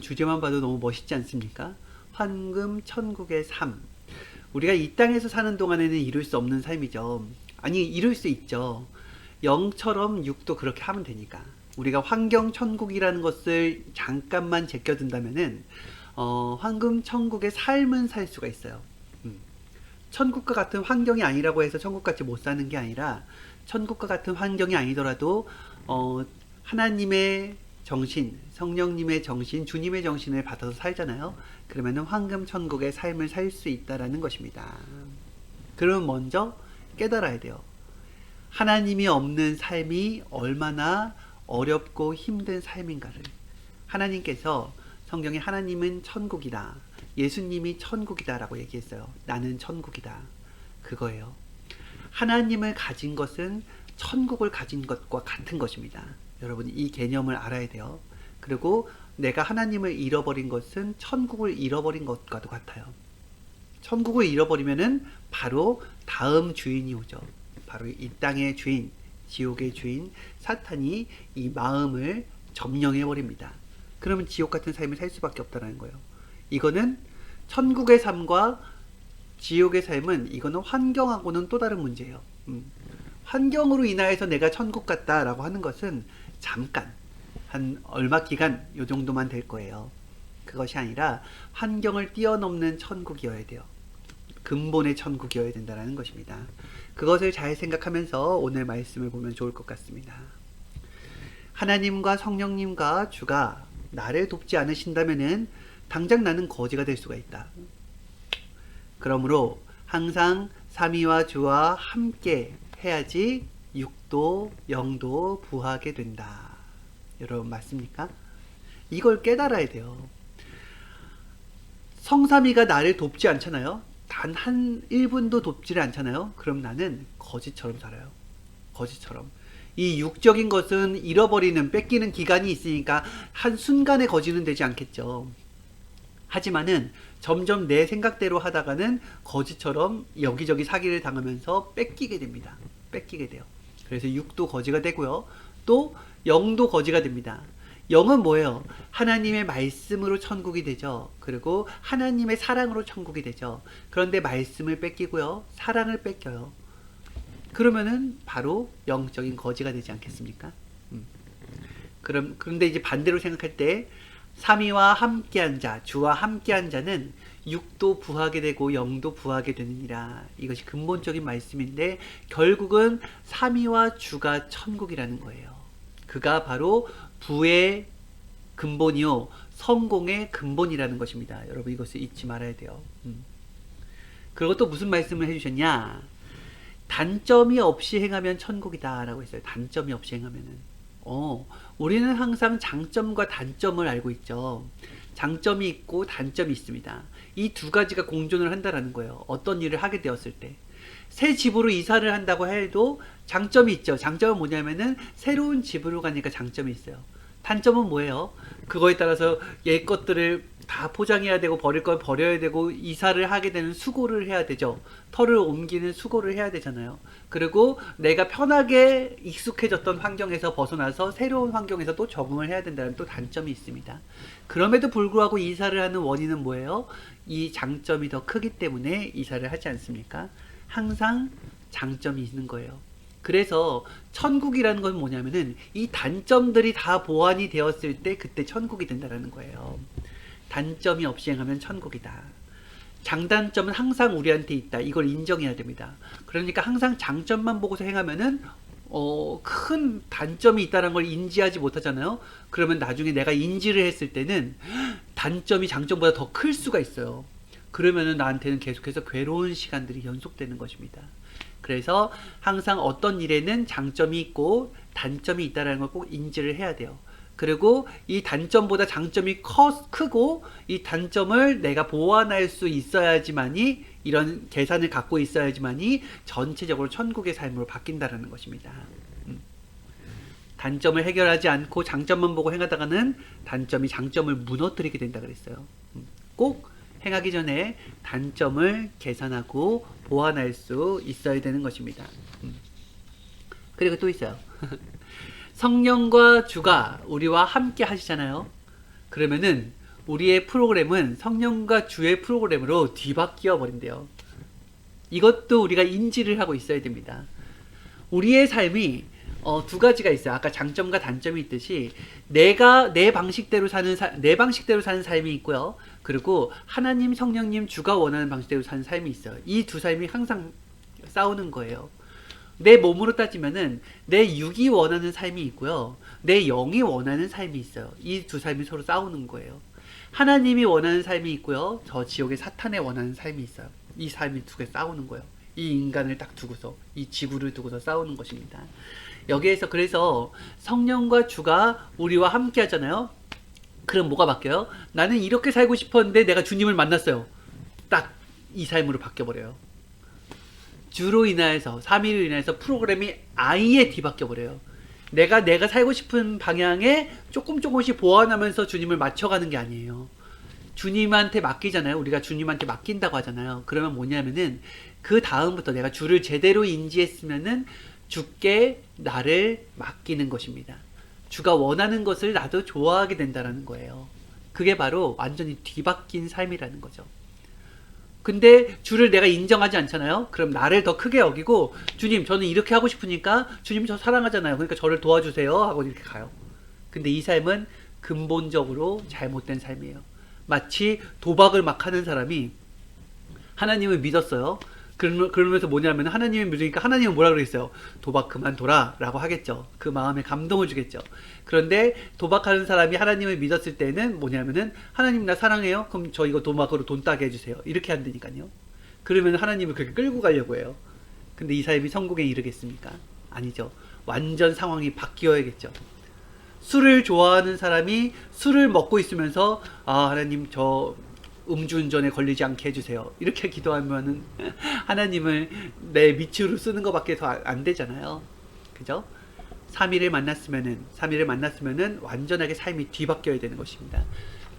주제만 봐도 너무 멋있지 않습니까? 황금 천국의 삶. 우리가 이 땅에서 사는 동안에는 이룰 수 없는 삶이죠. 아니, 이룰 수 있죠. 영처럼 육도 그렇게 하면 되니까. 우리가 환경 천국이라는 것을 잠깐만 제껴둔다면은 황금 천국의 삶은 살 수가 있어요. 천국과 같은 환경이 아니라고 해서 천국같이 못 사는 게 아니라, 천국과 같은 환경이 아니더라도 하나님의 정신, 성령님의 정신, 주님의 정신을 받아서 살잖아요. 그러면은 황금 천국의 삶을 살 수 있다라는 것입니다. 그럼 먼저 깨달아야 돼요. 하나님이 없는 삶이 얼마나 어렵고 힘든 삶인가를. 하나님께서 성경에 하나님은 천국이다, 예수님이 천국이다 라고 얘기했어요. 나는 천국이다. 그거예요. 하나님을 가진 것은 천국을 가진 것과 같은 것입니다. 여러분, 이 개념을 알아야 돼요. 그리고 내가 하나님을 잃어버린 것은 천국을 잃어버린 것과도 같아요. 천국을 잃어버리면은 바로 다음 주인이 오죠. 바로 이 땅의 주인, 지옥의 주인 사탄이 이 마음을 점령해 버립니다. 그러면 지옥 같은 삶을 살 수밖에 없다는 거예요. 이거는 천국의 삶과 지옥의 삶은, 이거는 환경하고는 또 다른 문제예요. 환경으로 인하여서 내가 천국 같다라고 하는 것은 잠깐, 한 얼마 기간 요 정도만 될 거예요. 그것이 아니라 환경을 뛰어넘는 천국이어야 돼요. 근본의 천국이어야 된다는 것입니다. 그것을 잘 생각하면서 오늘 말씀을 보면 좋을 것 같습니다. 하나님과 성령님과 주가 나를 돕지 않으신다면은 당장 나는 거지가 될 수가 있다. 그러므로 항상 삼위와 주와 함께 해야지 육도 영도 부하게 된다. 여러분, 맞습니까? 이걸 깨달아야 돼요. 성삼위가 나를 돕지 않잖아요. 단 한 1분도 돕지를 않잖아요. 그럼 나는 거지처럼 살아요. 거지처럼. 이 육적인 것은 잃어버리는, 뺏기는 기간이 있으니까 한순간에 거지는 되지 않겠죠. 하지만은 점점 내 생각대로 하다가는 거지처럼 여기저기 사기를 당하면서 뺏기게 됩니다. 뺏기게 돼요. 그래서 육도 거지가 되고요. 또 영도 거지가 됩니다. 영은 뭐예요? 하나님의 말씀으로 천국이 되죠. 그리고 하나님의 사랑으로 천국이 되죠. 그런데 말씀을 뺏기고요, 사랑을 뺏겨요. 그러면은 바로 영적인 거지가 되지 않겠습니까? 그런데 이제 반대로 생각할 때, 삼위와 함께한 자, 주와 함께한 자는 육도 부하게 되고 영도 부하게 되느니라. 이것이 근본적인 말씀인데, 결국은 삼위와 주가 천국이라는 거예요. 그가 바로 부의 근본이요, 성공의 근본이라는 것입니다. 여러분, 이것을 잊지 말아야 돼요. 그리고 또 무슨 말씀을 해주셨냐? 단점이 없이 행하면 천국이다 라고 했어요. 단점이 없이 행하면은. 우리는 항상 장점과 단점을 알고 있죠. 장점이 있고 단점이 있습니다. 이 두 가지가 공존을 한다라는 거예요. 어떤 일을 하게 되었을 때. 새 집으로 이사를 한다고 해도 장점이 있죠. 장점은 뭐냐면은 새로운 집으로 가니까 장점이 있어요. 단점은 뭐예요? 그거에 따라서 옛 것들을 다 포장해야 되고, 버릴 걸 버려야 되고, 이사를 하게 되는 수고를 해야 되죠. 터를 옮기는 수고를 해야 되잖아요. 그리고 내가 편하게 익숙해졌던 환경에서 벗어나서 새로운 환경에서 또 적응을 해야 된다는 또 단점이 있습니다. 그럼에도 불구하고 이사를 하는 원인은 뭐예요? 이 장점이 더 크기 때문에 이사를 하지 않습니까? 항상 장점이 있는 거예요. 그래서 천국이라는 건 뭐냐면은 이 단점들이 다 보완이 되었을 때 그때 천국이 된다는 거예요. 단점이 없이 행하면 천국이다. 장단점은 항상 우리한테 있다. 이걸 인정해야 됩니다. 그러니까 항상 장점만 보고서 행하면은 큰 단점이 있다는 걸 인지하지 못하잖아요. 그러면 나중에 내가 인지를 했을 때는 단점이 장점보다 더 클 수가 있어요. 그러면은 나한테는 계속해서 괴로운 시간들이 연속되는 것입니다. 그래서 항상 어떤 일에는 장점이 있고 단점이 있다는 걸 꼭 인지를 해야 돼요. 그리고 이 단점보다 장점이 크고, 이 단점을 내가 보완할 수 있어야지만이, 이런 계산을 갖고 있어야지만이 전체적으로 천국의 삶으로 바뀐다는 것입니다. 단점을 해결하지 않고 장점만 보고 행하다가는 단점이 장점을 무너뜨리게 된다 그랬어요. 꼭 행하기 전에 단점을 계산하고 보완할 수 있어야 되는 것입니다. 그리고 또 있어요. 성령과 주가 우리와 함께 하시잖아요. 그러면은 우리의 프로그램은 성령과 주의 프로그램으로 뒤바뀌어 버린대요. 이것도 우리가 인지를 하고 있어야 됩니다. 우리의 삶이 두 가지가 있어요. 아까 장점과 단점이 있듯이 내가 내 방식대로 사는 삶이 있고요. 그리고 하나님, 성령님, 주가 원하는 방식대로 사는 삶이 있어요. 이 두 삶이 항상 싸우는 거예요. 내 몸으로 따지면은 내 육이 원하는 삶이 있고요. 내 영이 원하는 삶이 있어요. 이 두 삶이 서로 싸우는 거예요. 하나님이 원하는 삶이 있고요. 저 지옥의 사탄의 원하는 삶이 있어요. 이 삶이 두 개 싸우는 거예요. 이 인간을 딱 두고서, 이 지구를 두고서 싸우는 것입니다. 여기에서 그래서 성령과 주가 우리와 함께 하잖아요. 그럼 뭐가 바뀌어요? 나는 이렇게 살고 싶었는데 내가 주님을 만났어요. 딱 이 삶으로 바뀌어버려요. 주로 인하여서, 삼위로 인해서 프로그램이 아예 뒤바뀌어 버려요. 내가 살고 싶은 방향에 조금씩 보완하면서 주님을 맞춰가는 게 아니에요. 주님한테 맡기잖아요. 우리가 주님한테 맡긴다고 하잖아요. 그러면 뭐냐면은 그 다음부터 내가 주를 제대로 인지했으면은 주께 나를 맡기는 것입니다. 주가 원하는 것을 나도 좋아하게 된다는 거예요. 그게 바로 완전히 뒤바뀐 삶이라는 거죠. 근데 주를 내가 인정하지 않잖아요. 그럼 나를 더 크게 여기고 주님 저는 이렇게 하고 싶으니까 주님 저 사랑하잖아요. 그러니까 저를 도와주세요 하고 이렇게 가요. 근데 이 삶은 근본적으로 잘못된 삶이에요. 마치 도박을 막 하는 사람이 하나님을 믿었어요. 그러면서 뭐냐면 하나님을 믿으니까 하나님은 뭐라 그랬어요? 도박 그만둬라 라고 하겠죠. 그 마음에 감동을 주겠죠. 그런데 도박하는 사람이 하나님을 믿었을 때는 뭐냐면은 하나님 나 사랑해요? 그럼 저 이거 도박으로 돈 따게 해주세요. 이렇게 한다니까요. 그러면 하나님을 그렇게 끌고 가려고 해요. 근데 이 사람이 성공에 이르겠습니까? 아니죠. 완전 상황이 바뀌어야겠죠. 술을 좋아하는 사람이 술을 먹고 있으면서 아 하나님 저 음주운전에 걸리지 않게 해주세요. 이렇게 기도하면은 하나님을 내 밑으로 쓰는 것밖에 더 안 되잖아요. 그죠? 3위를 만났으면은 완전하게 삶이 뒤바뀌어야 되는 것입니다.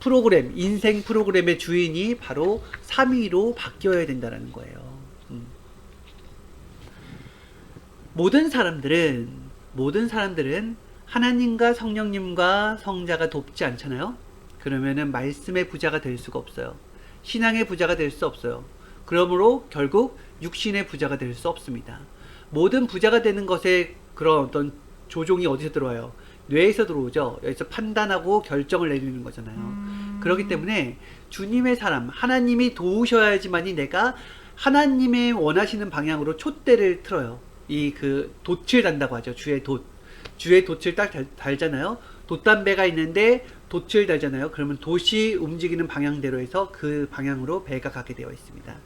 프로그램, 인생 프로그램의 주인이 바로 3위로 바뀌어야 된다는 거예요. 모든 사람들은 하나님과 성령님과 성자가 돕지 않잖아요. 그러면은 말씀의 부자가 될 수가 없어요. 신앙의 부자가 될 수 없어요. 그러므로 결국 육신의 부자가 될 수 없습니다. 모든 부자가 되는 것에 그런 어떤 조종이 어디서 들어와요? 뇌에서 들어오죠. 여기서 판단하고 결정을 내리는 거잖아요. 그렇기 때문에 주님의 사람, 하나님이 도우셔야지만이 내가 하나님의 원하시는 방향으로 촛대를 틀어요. 이 그 돛을 단다고 하죠. 주의 돛을 딱 달잖아요. 돛담배가 있는데 돛을 달잖아요. 그러면 돛이 움직이는 방향대로 해서 그 방향으로 배가 가게 되어 있습니다.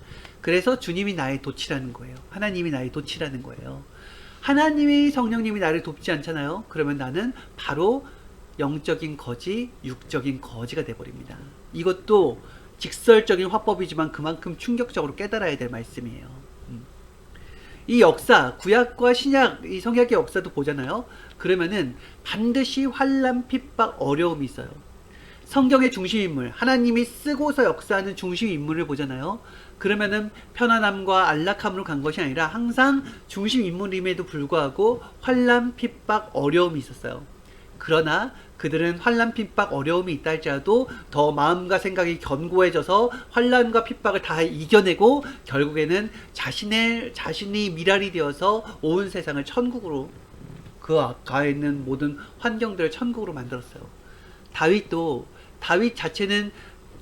그래서 주님이 나의 돛이라는 거예요. 하나님이 나의 돛이라는 거예요. 하나님이 성령님이 나를 돕지 않잖아요. 그러면 나는 바로 영적인 거지, 육적인 거지가 되어버립니다. 이것도 직설적인 화법이지만 그만큼 충격적으로 깨달아야 될 말씀이에요. 이 역사, 구약과 신약, 이 성약의 역사도 보잖아요. 그러면은 반드시 환난, 핍박, 어려움이 있어요. 성경의 중심인물, 하나님이 쓰고서 역사하는 중심인물을 보잖아요. 그러면은 편안함과 안락함으로 간 것이 아니라 항상 중심인물임에도 불구하고 환난, 핍박, 어려움이 있었어요. 그러나 그들은 환난, 핍박, 어려움이 있다 할지라도 더 마음과 생각이 견고해져서 환난과 핍박을 다 이겨내고 결국에는 자신이 미랄이 되어서 온 세상을 천국으로 그 가에 있는 모든 환경들을 천국으로 만들었어요. 다윗 자체는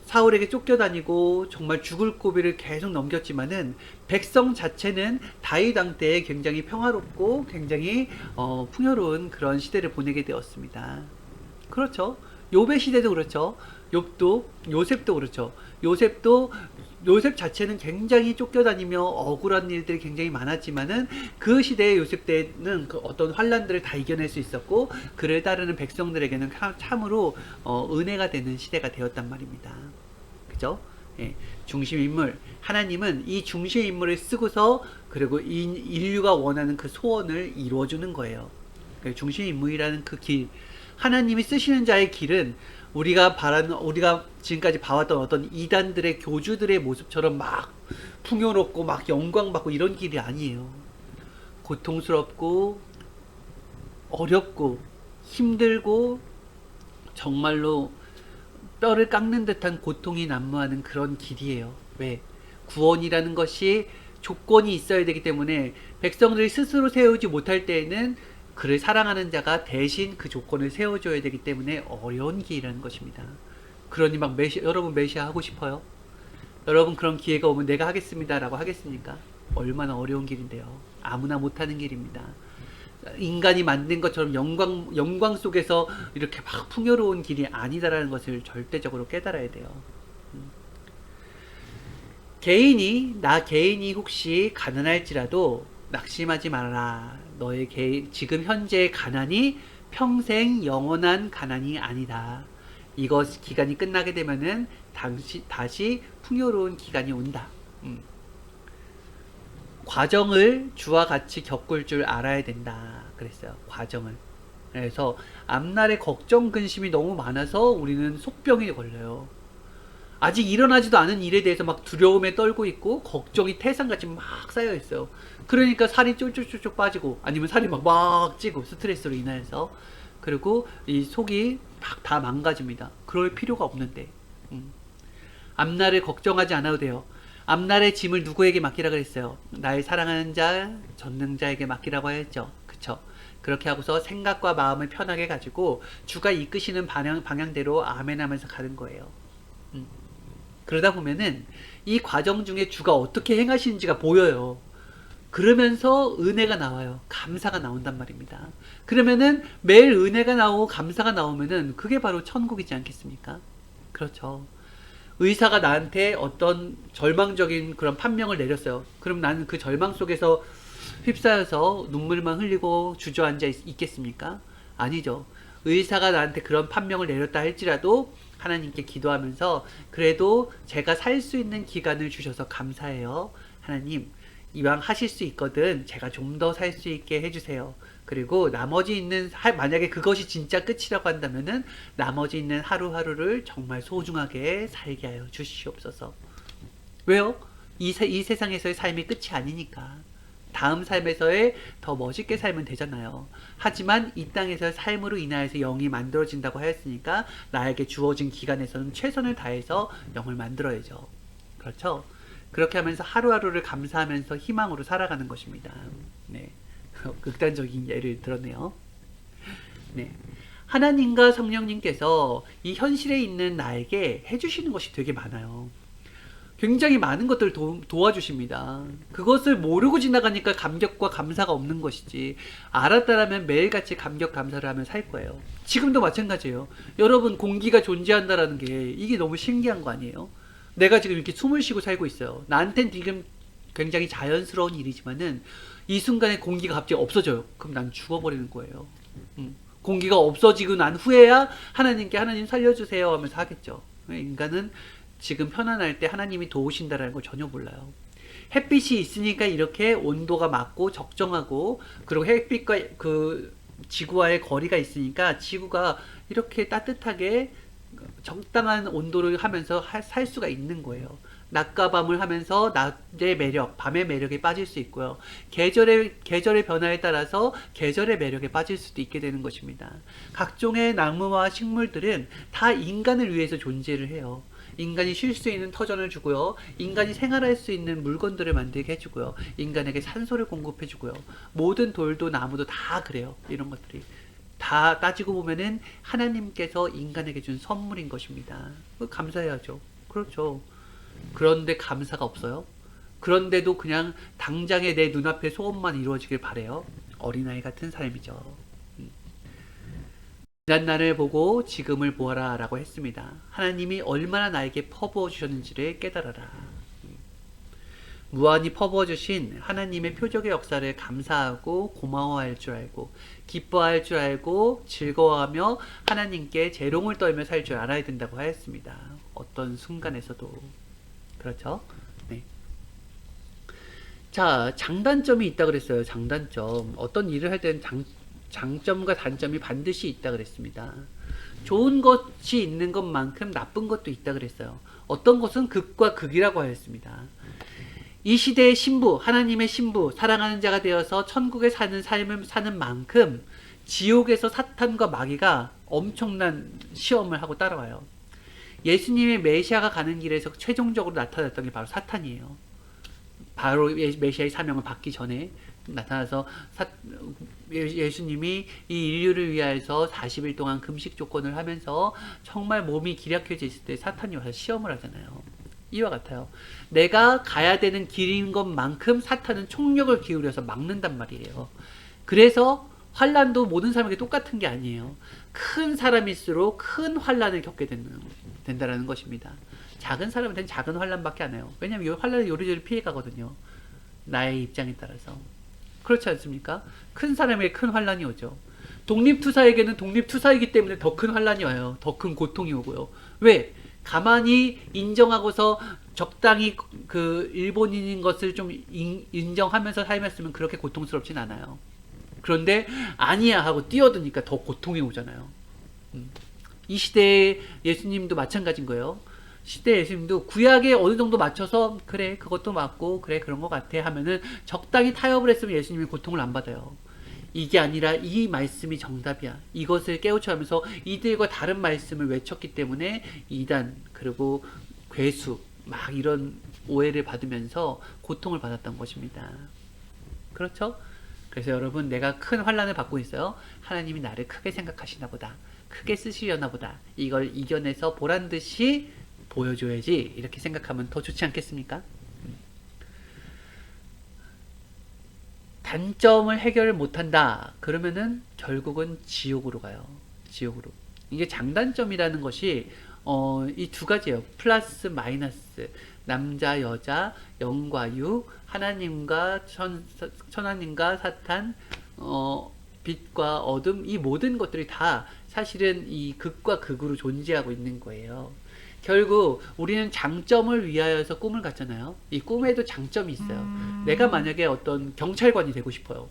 사울에게 쫓겨다니고 정말 죽을 고비를 계속 넘겼지만은 백성 자체는 다윗 왕 때에 굉장히 평화롭고 굉장히 풍요로운 그런 시대를 보내게 되었습니다. 그렇죠. 욥의 시대도 그렇죠. 요셉도 그렇죠. 요셉 자체는 굉장히 쫓겨다니며 억울한 일들이 굉장히 많았지만은 그 시대의 요셉 때는 그 어떤 환란들을 다 이겨낼 수 있었고 그를 따르는 백성들에게는 참으로 은혜가 되는 시대가 되었단 말입니다. 그죠? 예, 중심인물 하나님은 이 중심인물을 쓰고서 그리고 인류가 원하는 그 소원을 이루어주는 거예요. 중심인물이라는 그 길, 하나님이 쓰시는 자의 길은 우리가 지금까지 봐왔던 어떤 이단들의 교주들의 모습처럼 막 풍요롭고 막 영광받고 이런 길이 아니에요. 고통스럽고 어렵고 힘들고 정말로 뼈를 깎는 듯한 고통이 난무하는 그런 길이에요. 왜? 구원이라는 것이 조건이 있어야 되기 때문에 백성들이 스스로 세우지 못할 때에는 그를 사랑하는 자가 대신 그 조건을 세워줘야 되기 때문에 어려운 길이라는 것입니다. 그러니 막 여러분 메시아 하고 싶어요? 여러분 그런 기회가 오면 내가 하겠습니다 라고 하겠습니까? 얼마나 어려운 길인데요. 아무나 못하는 길입니다. 인간이 만든 것처럼 영광 속에서 이렇게 막 풍요로운 길이 아니다라는 것을 절대적으로 깨달아야 돼요. 나 개인이 혹시 가난할지라도 낙심하지 말아라. 너의 지금 현재의 가난이 평생 영원한 가난이 아니다. 이것 기간이 끝나게 되면은 다시 풍요로운 기간이 온다. 과정을 주와 같이 겪을 줄 알아야 된다. 그랬어요. 과정을. 그래서 앞날에 걱정 근심이 너무 많아서 우리는 속병이 걸려요. 아직 일어나지도 않은 일에 대해서 막 두려움에 떨고 있고 걱정이 태산같이 막 쌓여 있어요. 그러니까 살이 쫄쫄쫄쫄 빠지고 아니면 살이 막 찌고 스트레스로 인해서 그리고 이 속이 막 다 망가집니다. 그럴 필요가 없는데 앞날을 걱정하지 않아도 돼요. 앞날의 짐을 누구에게 맡기라 그랬어요? 나의 사랑하는 자, 전능자에게 맡기라고 했죠. 그쵸? 그렇게 하고서 생각과 마음을 편하게 가지고 주가 이끄시는 방향대로 아멘 하면서 가는 거예요. 그러다 보면은 이 과정 중에 주가 어떻게 행하시는지가 보여요. 그러면서 은혜가 나와요. 감사가 나온단 말입니다. 그러면은 매일 은혜가 나오고 감사가 나오면은 그게 바로 천국이지 않겠습니까? 그렇죠. 의사가 나한테 어떤 절망적인 그런 판명을 내렸어요. 그럼 나는 그 절망 속에서 휩싸여서 눈물만 흘리고 주저앉아 있겠습니까? 아니죠. 의사가 나한테 그런 판명을 내렸다 할지라도 하나님께 기도하면서 그래도 제가 살 수 있는 기간을 주셔서 감사해요. 하나님, 이왕 하실 수 있거든 제가 좀 더 살 수 있게 해주세요. 그리고 나머지 있는 만약에 그것이 진짜 끝이라고 한다면은 나머지 있는 하루하루를 정말 소중하게 살게 하여 주시옵소서. 왜요? 이 세상에서의 삶이 끝이 아니니까. 다음 삶에서의 더 멋있게 살면 되잖아요. 하지만 이 땅에서의 삶으로 인하여서 영이 만들어진다고 하였으니까 나에게 주어진 기간에서는 최선을 다해서 영을 만들어야죠. 그렇죠? 그렇게 하면서 하루하루를 감사하면서 희망으로 살아가는 것입니다. 네. 극단적인 예를 들었네요. 네. 하나님과 성령님께서 이 현실에 있는 나에게 해주시는 것이 되게 많아요. 굉장히 많은 것들을 도와주십니다. 그것을 모르고 지나가니까 감격과 감사가 없는 것이지 알았다라면 매일같이 감격 감사를 하며 살 거예요. 지금도 마찬가지예요. 여러분 공기가 존재한다라는 게 이게 너무 신기한 거 아니에요? 내가 지금 이렇게 숨을 쉬고 살고 있어요. 나한텐 지금 굉장히 자연스러운 일이지만은 이 순간에 공기가 갑자기 없어져요. 그럼 난 죽어버리는 거예요. 공기가 없어지고 난 후에야 하나님께 하나님 살려주세요 하면서 하겠죠. 인간은 지금 편안할 때 하나님이 도우신다라는 걸 전혀 몰라요. 햇빛이 있으니까 이렇게 온도가 맞고 적정하고 그리고 햇빛과 그 지구와의 거리가 있으니까 지구가 이렇게 따뜻하게 적당한 온도를 하면서 살 수가 있는 거예요. 낮과 밤을 하면서 낮의 매력, 밤의 매력에 빠질 수 있고요. 계절의 변화에 따라서 계절의 매력에 빠질 수도 있게 되는 것입니다. 각종의 나무와 식물들은 다 인간을 위해서 존재를 해요. 인간이 쉴 수 있는 터전을 주고요. 인간이 생활할 수 있는 물건들을 만들게 해주고요. 인간에게 산소를 공급해주고요. 모든 돌도 나무도 다 그래요. 이런 것들이. 다 따지고 보면은 하나님께서 인간에게 준 선물인 것입니다. 감사해야죠. 그렇죠. 그런데 감사가 없어요. 그런데도 그냥 당장에 내 눈앞에 소원만 이루어지길 바래요. 어린아이 같은 삶이죠. 지난 날을 보고 지금을 보아라 라고 했습니다. 하나님이 얼마나 나에게 퍼부어 주셨는지를 깨달아라. 무한히 퍼부어 주신 하나님의 표적의 역사를 감사하고 고마워할 줄 알고 기뻐할 줄 알고 즐거워하며 하나님께 재롱을 떨며 살 줄 알아야 된다고 하였습니다. 어떤 순간에서도 그렇죠? 네. 자, 장단점이 있다 그랬어요. 장단점. 어떤 일을 할 때는 장점과 단점이 반드시 있다 그랬습니다. 좋은 것이 있는 것만큼 나쁜 것도 있다 그랬어요. 어떤 것은 극과 극이라고 하였습니다. 이 시대의 신부, 하나님의 신부, 사랑하는 자가 되어서 천국에 사는 삶을 사는 만큼 지옥에서 사탄과 마귀가 엄청난 시험을 하고 따라와요. 예수님의 메시아가 가는 길에서 최종적으로 나타났던 게 바로 사탄이에요. 바로 메시아의 사명을 받기 전에 나타나서 예수님이 이 인류를 위하여서 40일 동안 금식 조건을 하면서 정말 몸이 기력해져 있을 때 사탄이 와서 시험을 하잖아요. 이와 같아요. 내가 가야 되는 길인 것만큼 사탄은 총력을 기울여서 막는단 말이에요. 그래서 환란도 모든 사람에게 똑같은 게 아니에요. 큰 사람일수록 큰 환란을 겪게 된다는 것입니다. 작은 사람한테는 작은 환란밖에 안 해요. 왜냐하면 이 환란을 요리조리 피해가거든요. 나의 입장에 따라서. 그렇지 않습니까? 큰 사람에게 큰 환란이 오죠. 독립투사에게는 독립투사이기 때문에 더 큰 환란이 와요. 더 큰 고통이 오고요. 왜? 가만히 인정하고서 적당히 그 일본인인 것을 좀 인정하면서 살았으면 그렇게 고통스럽진 않아요. 그런데 아니야 하고 뛰어드니까 더 고통이 오잖아요. 이 시대에 예수님도 마찬가지인 거예요. 시대 예수님도 구약에 어느 정도 맞춰서 그래 그것도 맞고 그래 그런 것 같아 하면은 적당히 타협을 했으면 예수님이 고통을 안 받아요. 이게 아니라 이 말씀이 정답이야. 이것을 깨우쳐 하면서 이들과 다른 말씀을 외쳤기 때문에 이단 그리고 괴수 막 이런 오해를 받으면서 고통을 받았던 것입니다. 그렇죠? 그래서 여러분 내가 큰 환난을 받고 있어요. 하나님이 나를 크게 생각하시나 보다. 크게 쓰시려나 보다. 이걸 이겨내서 보란듯이 보여줘야지 이렇게 생각하면 더 좋지 않겠습니까? 단점을 해결을 못한다. 그러면은 결국은 지옥으로 가요. 지옥으로. 이게 장단점이라는 것이 이 두 가지예요. 플러스 마이너스. 남자 여자 영과 유 하나님과 천하님과 사탄 빛과 어둠 이 모든 것들이 다 사실은 이 극과 극으로 존재하고 있는 거예요. 결국 우리는 장점을 위하여서 꿈을 갖잖아요. 이 꿈에도 장점이 있어요. 내가 만약에 어떤 경찰관이 되고 싶어요.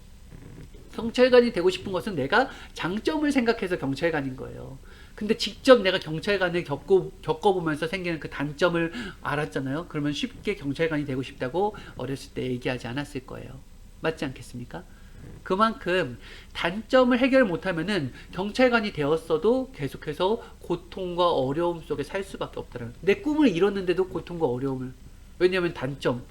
경찰관이 되고 싶은 것은 내가 장점을 생각해서 경찰관인 거예요. 근데 직접 내가 경찰관을 겪어보면서 생기는 그 단점을 알았잖아요. 그러면 쉽게 경찰관이 되고 싶다고 어렸을 때 얘기하지 않았을 거예요. 맞지 않겠습니까? 그만큼 단점을 해결 못하면은 경찰관이 되었어도 계속해서 고통과 어려움 속에 살 수밖에 없다는. 내 꿈을 이뤘는데도 고통과 어려움을. 왜냐하면 단점.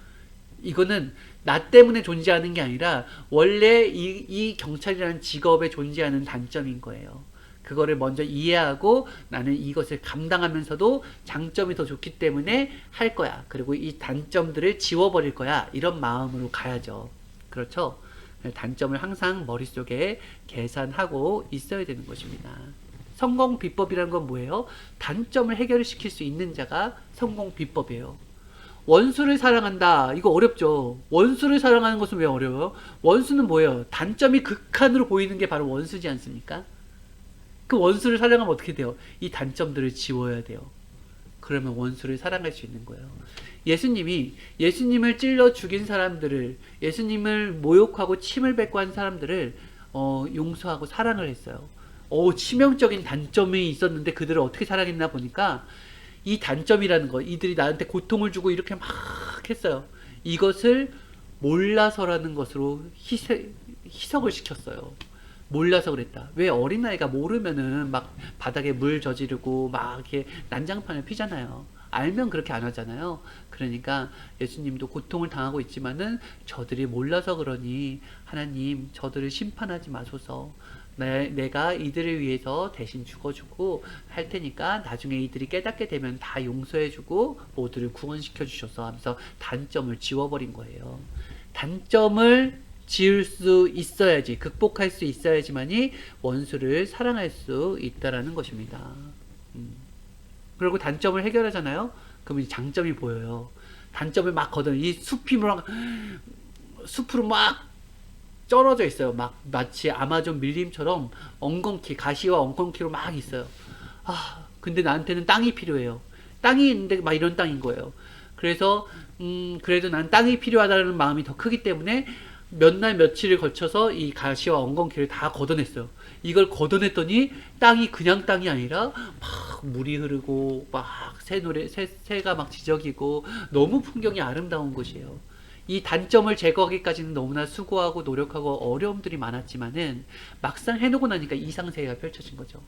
이거는 나 때문에 존재하는 게 아니라 원래 이 경찰이라는 직업에 존재하는 단점인 거예요. 그거를 먼저 이해하고 나는 이것을 감당하면서도 장점이 더 좋기 때문에 할 거야. 그리고 이 단점들을 지워버릴 거야. 이런 마음으로 가야죠. 그렇죠? 단점을 항상 머릿속에 계산하고 있어야 되는 것입니다. 성공 비법이라는 건 뭐예요? 단점을 해결시킬 수 있는 자가 성공 비법이에요. 원수를 사랑한다. 이거 어렵죠. 원수를 사랑하는 것은 왜 어려워요? 원수는 뭐예요? 단점이 극한으로 보이는 게 바로 원수지 않습니까? 그 원수를 사랑하면 어떻게 돼요? 이 단점들을 지워야 돼요. 그러면 원수를 사랑할 수 있는 거예요. 예수님을 찔러 죽인 사람들을, 예수님을 모욕하고 침을 뱉고 한 사람들을 용서하고 사랑을 했어요. 치명적인 단점이 있었는데 그들을 어떻게 사랑했나 보니까 이 단점이라는 거, 이들이 나한테 고통을 주고 이렇게 막 했어요. 이것을 몰라서라는 것으로 희석을 시켰어요. 몰라서 그랬다. 왜 어린아이가 모르면은 막 바닥에 물 저지르고 막 이렇게 난장판을 피잖아요. 알면 그렇게 안 하잖아요. 그러니까 예수님도 고통을 당하고 있지만은 저들이 몰라서 그러니 하나님 저들을 심판하지 마소서. 내가 이들을 위해서 대신 죽어주고 할 테니까 나중에 이들이 깨닫게 되면 다 용서해주고 모두를 구원시켜 주셔서 하면서 단점을 지워버린 거예요. 단점을 지울 수 있어야지, 극복할 수 있어야지만이 원수를 사랑할 수 있다라는 것입니다. 그리고 단점을 해결하잖아요. 그러면 장점이 보여요. 단점을 막 걷어. 이 숲으로 막 쩔어져 있어요. 막 마치 아마존 밀림처럼 엉겅퀴, 가시와 엉겅퀴로 막 있어요. 근데 나한테는 땅이 필요해요. 땅이 있는데 막 이런 땅인 거예요. 그래서 그래도 난 땅이 필요하다는 마음이 더 크기 때문에 몇 날 며칠을 거쳐서 이 가시와 엉겅퀴를 다 걷어냈어요. 이걸 걷어냈더니 땅이 그냥 땅이 아니라 막 물이 흐르고 막 새가 막 지저귀고 너무 풍경이 아름다운 곳이에요. 이 단점을 제거하기까지는 너무나 수고하고 노력하고 어려움들이 많았지만은 막상 해놓고 나니까 이상세계가 펼쳐진 거죠.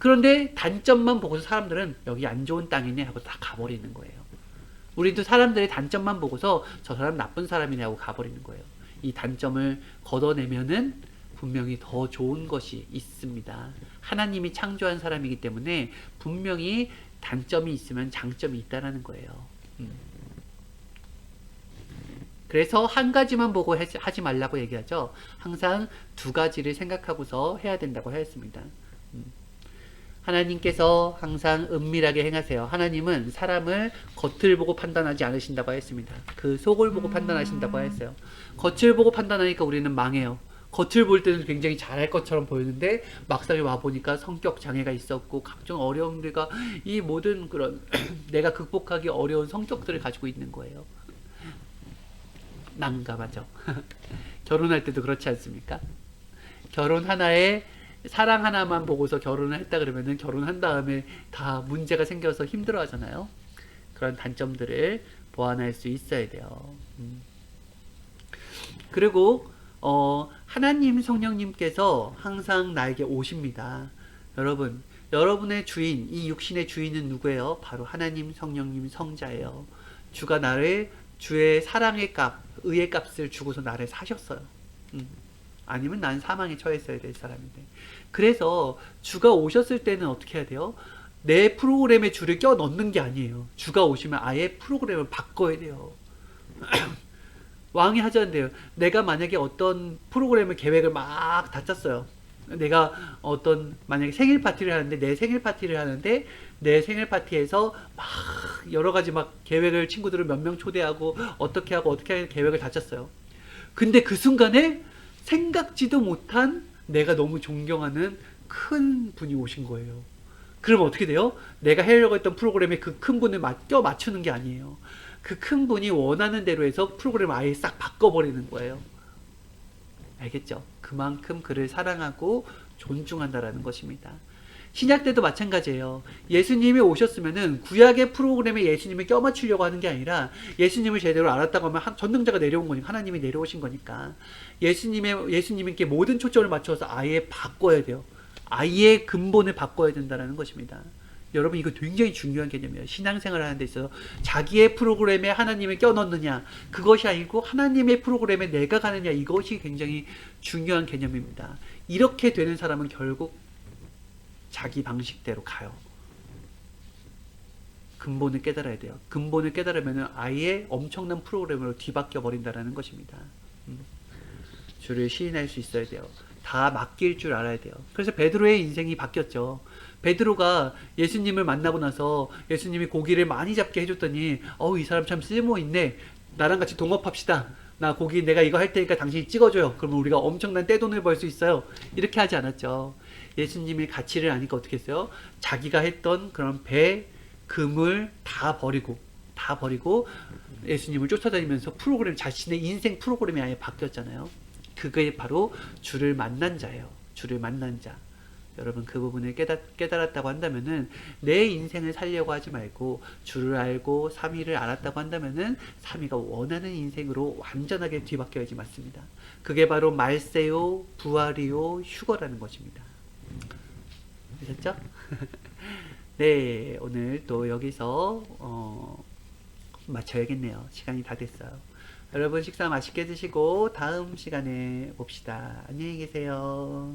그런데 단점만 보고서 사람들은 여기 안 좋은 땅이네 하고 다 가버리는 거예요. 우리도 사람들의 단점만 보고서 저 사람 나쁜 사람이네 하고 가버리는 거예요. 이 단점을 걷어내면은 분명히 더 좋은 것이 있습니다. 하나님이 창조한 사람이기 때문에 분명히 단점이 있으면 장점이 있다라는 거예요. 그래서 한 가지만 보고 하지 말라고 얘기하죠. 항상 두 가지를 생각하고서 해야 된다고 하였습니다. 하나님께서 항상 은밀하게 행하세요. 하나님은 사람을 겉을 보고 판단하지 않으신다고 하였습니다. 그 속을 보고 판단하신다고 하였어요. 겉을 보고 판단하니까 우리는 망해요. 겉을 볼 때는 굉장히 잘할 것처럼 보이는데 막상에 와보니까 성격 장애가 있었고 각종 어려움들과 이 모든 그런 내가 극복하기 어려운 성격들을 가지고 있는 거예요. 난감하죠. 결혼할 때도 그렇지 않습니까? 결혼 하나에 사랑 하나만 보고서 결혼을 했다 그러면은 결혼한 다음에 다 문제가 생겨서 힘들어 하잖아요. 그런 단점들을 보완할 수 있어야 돼요. 그리고 하나님 성령님께서 항상 나에게 오십니다. 여러분, 여러분의 주인, 이 육신의 주인은 누구예요? 바로 하나님 성령님 성자예요. 주가 나를 주의 사랑의 값, 의의 값을 주고서 나를 사셨어요. 아니면 난 사망에 처했어야 될 사람인데. 그래서 주가 오셨을 때는 어떻게 해야 돼요? 내 프로그램에 주를 껴 넣는 게 아니에요. 주가 오시면 아예 프로그램을 바꿔야 돼요. 왕이 하자는데요. 내가 만약에 어떤 프로그램을 계획을 막 다 짰어요. 내가 어떤 만약에 생일 파티를 하는데 내 생일 파티를 하는데 내 생일 파티에서 막 여러 가지 막 계획을 친구들을 몇 명 초대하고 어떻게 하고 어떻게 하는 계획을 다 짰어요. 근데 그 순간에 생각지도 못한 내가 너무 존경하는 큰 분이 오신 거예요. 그러면 어떻게 돼요? 내가 하려고 했던 프로그램에 그 큰 분을 껴 맞추는 게 아니에요. 그 큰 분이 원하는 대로 해서 프로그램을 아예 싹 바꿔버리는 거예요. 알겠죠? 그만큼 그를 사랑하고 존중한다라는 것입니다. 신약 때도 마찬가지예요. 예수님이 오셨으면은 구약의 프로그램에 예수님을 껴맞추려고 하는 게 아니라 예수님을 제대로 알았다고 하면 전능자가 내려온 거니까 하나님이 내려오신 거니까 예수님께 모든 초점을 맞춰서 아예 바꿔야 돼요. 아예 근본을 바꿔야 된다는 것입니다. 여러분 이거 굉장히 중요한 개념이에요. 신앙생활을 하는 데 있어서 자기의 프로그램에 하나님을 껴넣느냐 그것이 아니고 하나님의 프로그램에 내가 가느냐 이것이 굉장히 중요한 개념입니다. 이렇게 되는 사람은 결국 자기 방식대로 가요. 근본을 깨달아야 돼요. 근본을 깨달으면 아예 엄청난 프로그램으로 뒤바뀌어 버린다는 것입니다. 주를 시인할 수 있어야 돼요. 다 맡길 줄 알아야 돼요. 그래서 베드로의 인생이 바뀌었죠. 베드로가 예수님을 만나고 나서 예수님이 고기를 많이 잡게 해줬더니 이 사람 참 쓸모있네. 나랑 같이 동업합시다. 나 고기 내가 이거 할 테니까 당신이 찍어줘요. 그러면 우리가 엄청난 떼돈을 벌 수 있어요. 이렇게 하지 않았죠. 예수님의 가치를 아니까 어떻게 했어요? 자기가 했던 그런 배, 그물 다 버리고 예수님을 쫓아다니면서 자신의 인생 프로그램이 아예 바뀌었잖아요. 그게 바로 주를 만난 자예요. 주를 만난 자. 여러분 그 부분을 깨달았다고 한다면은 내 인생을 살려고 하지 말고 주를 알고 삼위를 알았다고 한다면은 삼위가 원하는 인생으로 완전하게 뒤바뀌어야지 맞습니다. 그게 바로 말세요, 부활이요, 휴거라는 것입니다. 아셨죠? 네, 오늘 또 여기서 마쳐야겠네요. 시간이 다 됐어요. 여러분 식사 맛있게 드시고 다음 시간에 봅시다. 안녕히 계세요.